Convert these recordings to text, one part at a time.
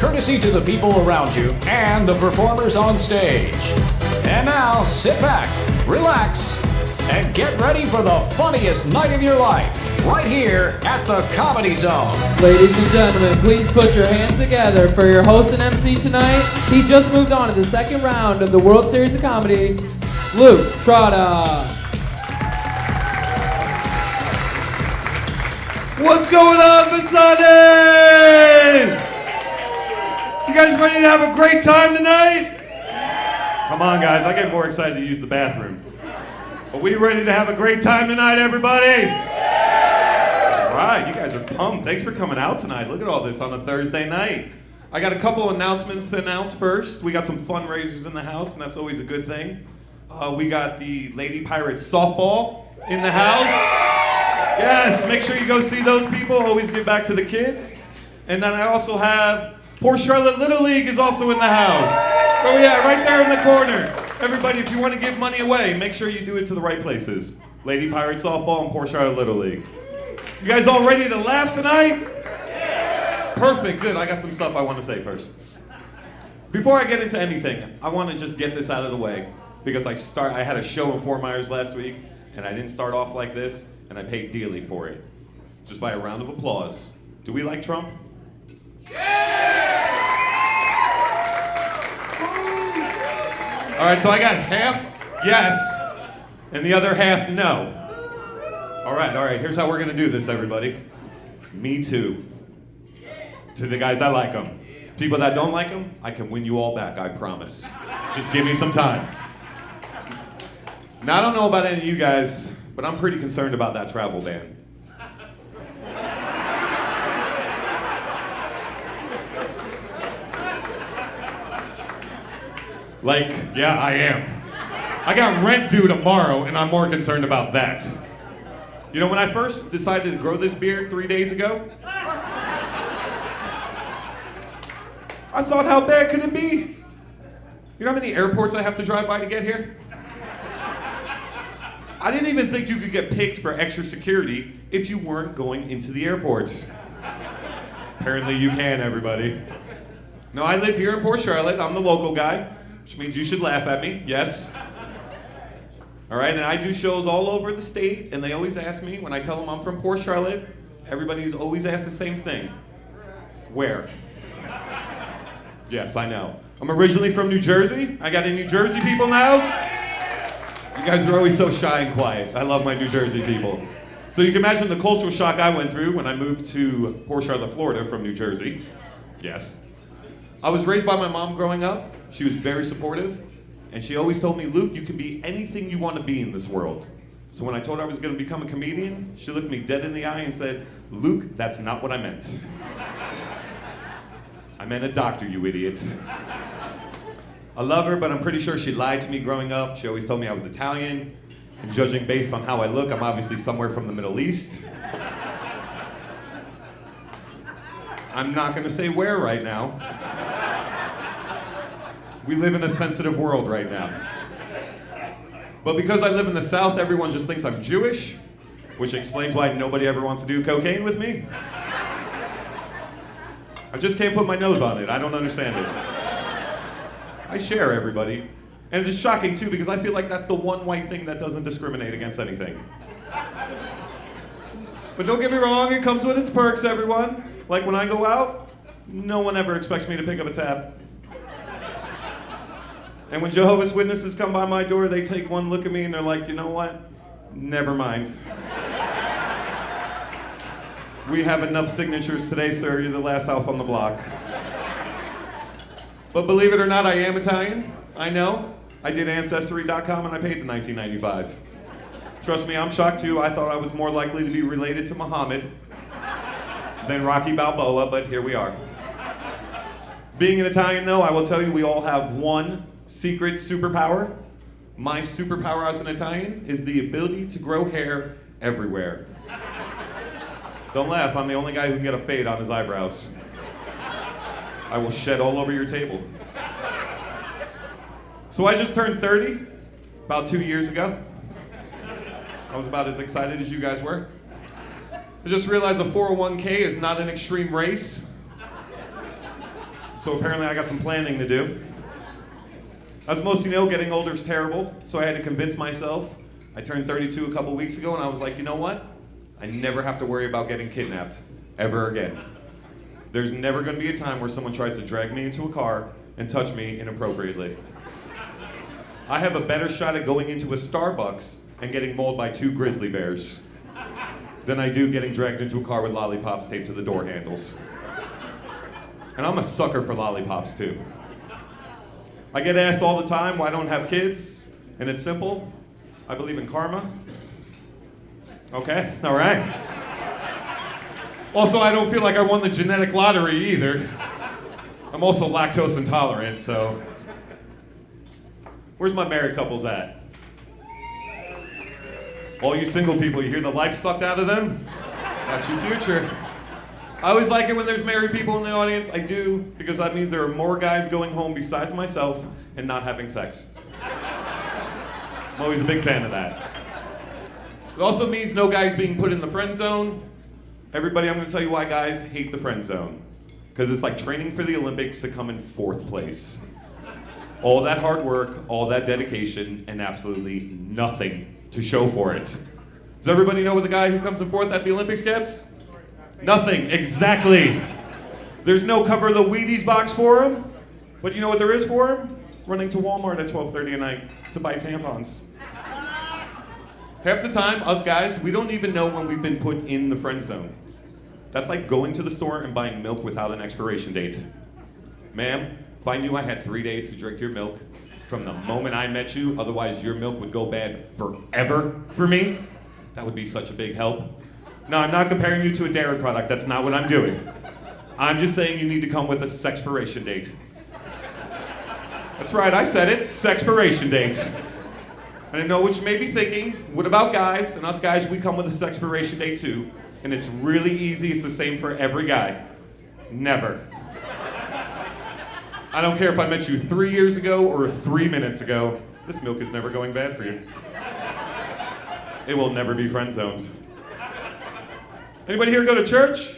courtesy to the people around you and the performers on stage. And now, sit back, relax, and get ready for the funniest night of your life, right here at the Comedy Zone. Ladies and gentlemen, please put your hands together for your host and MC tonight. He just moved on to the second round of the World Series of Comedy, Luke Trotta. What's going on, Visani? You guys ready to have a great time tonight? Come on, guys, I get more excited to use the bathroom. Are we ready to have a great time tonight, everybody? All right, you guys are pumped. Thanks for coming out tonight. Look at all this on a Thursday night. I got a couple announcements to announce first. We got some fundraisers in the house, and that's always a good thing. We got the Lady Pirates softball in the house. Yes, make sure you go see those people. Always give back to the kids. And then I also have Poor Charlotte Little League is also in the house. Oh yeah, right there in the corner. Everybody, if you want to give money away, make sure you do it to the right places. Lady Pirate Softball and Poor Charlotte Little League. You guys all ready to laugh tonight? Perfect, good. I got some stuff I want to say first. Before I get into anything, I want to just get this out of the way because I had a show in Fort Myers last week and I didn't start off like this and I paid dearly for it. Just by a round of applause. Do we like Trump? All right, so I got half yes, and the other half no. All right, here's how we're gonna do this, everybody. Me too. To the guys that like them. People that don't like them, I can win you all back, I promise. Just give me some time. Now, I don't know about any of you guys, but I'm pretty concerned about that travel ban. Like, yeah, I am. I got rent due tomorrow, and I'm more concerned about that. You know, when I first decided to grow this beard 3 days ago, I thought, how bad could it be? You know how many airports I have to drive by to get here? I didn't even think you could get picked for extra security if you weren't going into the airport. Apparently you can, everybody. No, I live here in Port Charlotte. I'm the local guy. Which means you should laugh at me, yes. All right, and I do shows all over the state, and they always ask me, when I tell them I'm from Port Charlotte, everybody's always asked the same thing. Where? Yes, I know. I'm originally from New Jersey. I got any New Jersey people in the house? You guys are always so shy and quiet. I love my New Jersey people. So you can imagine the cultural shock I went through when I moved to Port Charlotte, Florida from New Jersey. Yes. I was raised by my mom growing up. She was very supportive, and she always told me, Luke, you can be anything you want to be in this world. So when I told her I was going to become a comedian, she looked me dead in the eye and said, Luke, that's not what I meant. I meant a doctor, you idiot. I love her, but I'm pretty sure she lied to me growing up. She always told me I was Italian, and judging based on how I look, I'm obviously somewhere from the Middle East. I'm not going to say where right now. We live in a sensitive world right now. But because I live in the South, everyone just thinks I'm Jewish, which explains why nobody ever wants to do cocaine with me. I just can't put my nose on it. I don't understand it. I share, everybody. And it's shocking, too, because I feel like that's the one white thing that doesn't discriminate against anything. But don't get me wrong, it comes with its perks, everyone. Like when I go out, no one ever expects me to pick up a tab. And when Jehovah's Witnesses come by my door, they take one look at me and they're like, you know what? Never mind. We have enough signatures today, sir. You're the last house on the block. But believe it or not, I am Italian. I know. I did Ancestry.com and I paid the $19.95. Trust me, I'm shocked too. I thought I was more likely to be related to Muhammad than Rocky Balboa, but here we are. Being an Italian, though, I will tell you we all have one secret superpower. My superpower as an Italian is the ability to grow hair everywhere. Don't laugh, I'm the only guy who can get a fade on his eyebrows. I will shed all over your table. So I just turned 30, about 2 years ago. I was about as excited as you guys were. I just realized a 401k is not an extreme race. It's So apparently I got some planning to do. As most of you know, getting older is terrible, so I had to convince myself. I turned 32 a couple weeks ago, and I was like, you know what? I never have to worry about getting kidnapped, ever again. There's never gonna be a time where someone tries to drag me into a car and touch me inappropriately. I have a better shot at going into a Starbucks and getting mauled by 2 grizzly bears than I do getting dragged into a car with lollipops taped to the door handles. And I'm a sucker for lollipops too. I get asked all the time why I don't have kids, and it's simple. I believe in karma. Okay, all right. Also, I don't feel like I won the genetic lottery either. I'm also lactose intolerant, so. Where's my married couples at? All you single people, you hear the life sucked out of them? That's your future. I always like it when there's married people in the audience. I do, because that means there are more guys going home besides myself and not having sex. I'm always a big fan of that. It also means no guys being put in the friend zone. Everybody, I'm gonna tell you why guys hate the friend zone. Because it's like training for the Olympics to come in 4th place. All that hard work, all that dedication, and absolutely nothing to show for it. Does everybody know what the guy who comes in 4th at the Olympics gets? Nothing, exactly. There's no cover of the Wheaties box for him. But you know what there is for him? Running to Walmart at 12:30 at night to buy tampons. Half the time, us guys, we don't even know when we've been put in the friend zone. That's like going to the store and buying milk without an expiration date. Ma'am, if I knew I had 3 days to drink your milk from the moment I met you, otherwise your milk would go bad forever for me, that would be such a big help. No, I'm not comparing you to a dairy product. That's not what I'm doing. I'm just saying you need to come with a sexpiration date. That's right, I said it, sexpiration date. And I know what you may be thinking, what about guys? And us guys, we come with a sexpiration date too. And it's really easy, it's the same for every guy. Never. I don't care if I met you 3 years ago or 3 minutes ago, this milk is never going bad for you. It will never be friend zoned. Anybody here go to church?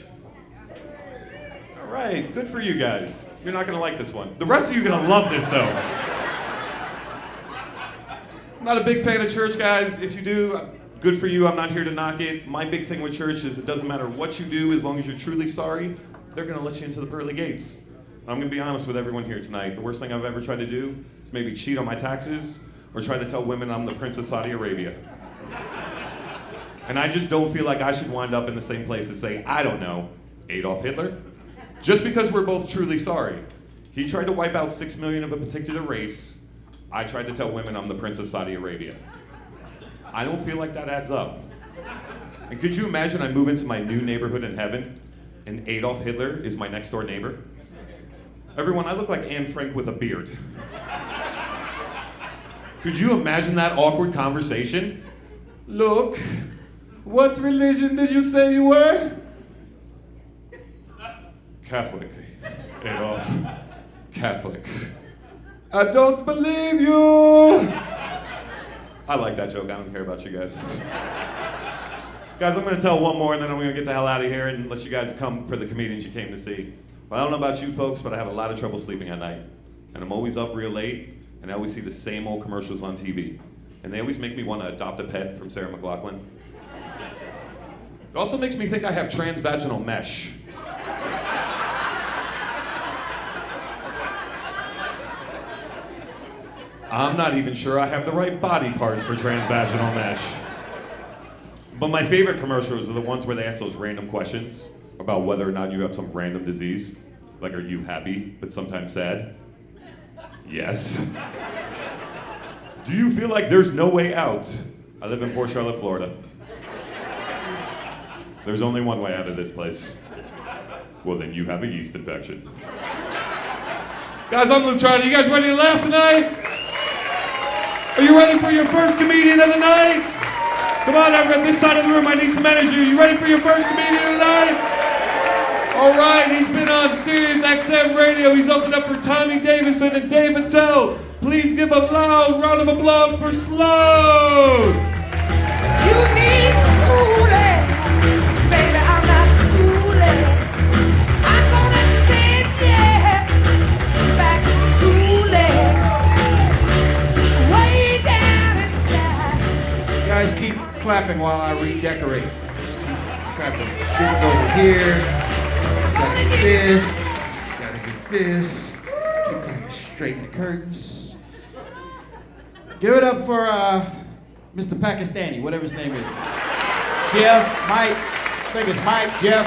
All right, good for you guys. You're not gonna like this one. The rest of you are gonna love this though. I'm not a big fan of church, guys. If you do, good for you. I'm not here to knock it. My big thing with church is it doesn't matter what you do, as long as you're truly sorry, they're gonna let you into the pearly gates. I'm gonna be honest with everyone here tonight. The worst thing I've ever tried to do is maybe cheat on my taxes or try to tell women I'm the Prince of Saudi Arabia. And I just don't feel like I should wind up in the same place as, say, I don't know, Adolf Hitler. Just because we're both truly sorry. He tried to wipe out 6 million of a particular race. I tried to tell women I'm the Prince of Saudi Arabia. I don't feel like that adds up. And could you imagine I move into my new neighborhood in heaven and Adolf Hitler is my next door neighbor? Everyone, I look like Anne Frank with a beard. Could you imagine that awkward conversation? Look, what religion did you say you were? Catholic, Adolf. Catholic. I don't believe you! I like that joke, I don't care about you guys. Guys, I'm gonna tell one more and then I'm gonna get the hell out of here and let you guys come for the comedians you came to see. But I don't know about you folks, but I have a lot of trouble sleeping at night. And I'm always up real late, and I always see the same old commercials on TV. And they always make me want to adopt a pet from Sarah McLachlan. It also makes me think I have transvaginal mesh. I'm not even sure I have the right body parts for transvaginal mesh. But my favorite commercials are the ones where they ask those random questions about whether or not you have some random disease. Like, are you happy, but sometimes sad? Yes. Do you feel like there's no way out? I live in Port Charlotte, Florida. There's only one way out of this place. Well, then you have a yeast infection. Guys, I'm Luke Charlie. You guys ready to laugh tonight? Are you ready for your first comedian of the night? Come on, everyone, this side of the room, I need some energy. You ready for your first comedian tonight? All right, he's been on Sirius XM Radio. He's opened up for Tommy Davidson and Dave Attell. Please give a loud round of applause for Sloan. You need fooling, baby, I'm not fooling. I'm gonna send you Guys, keep clapping while I redecorate. Just keep clapping. Shit's over here. Just gotta get this. Gotta get this. Keep kind of straighten the curtains. Give it up for Mr. Pakistani, whatever his name is. Jeff, Mike. I think it's Mike, Jeff.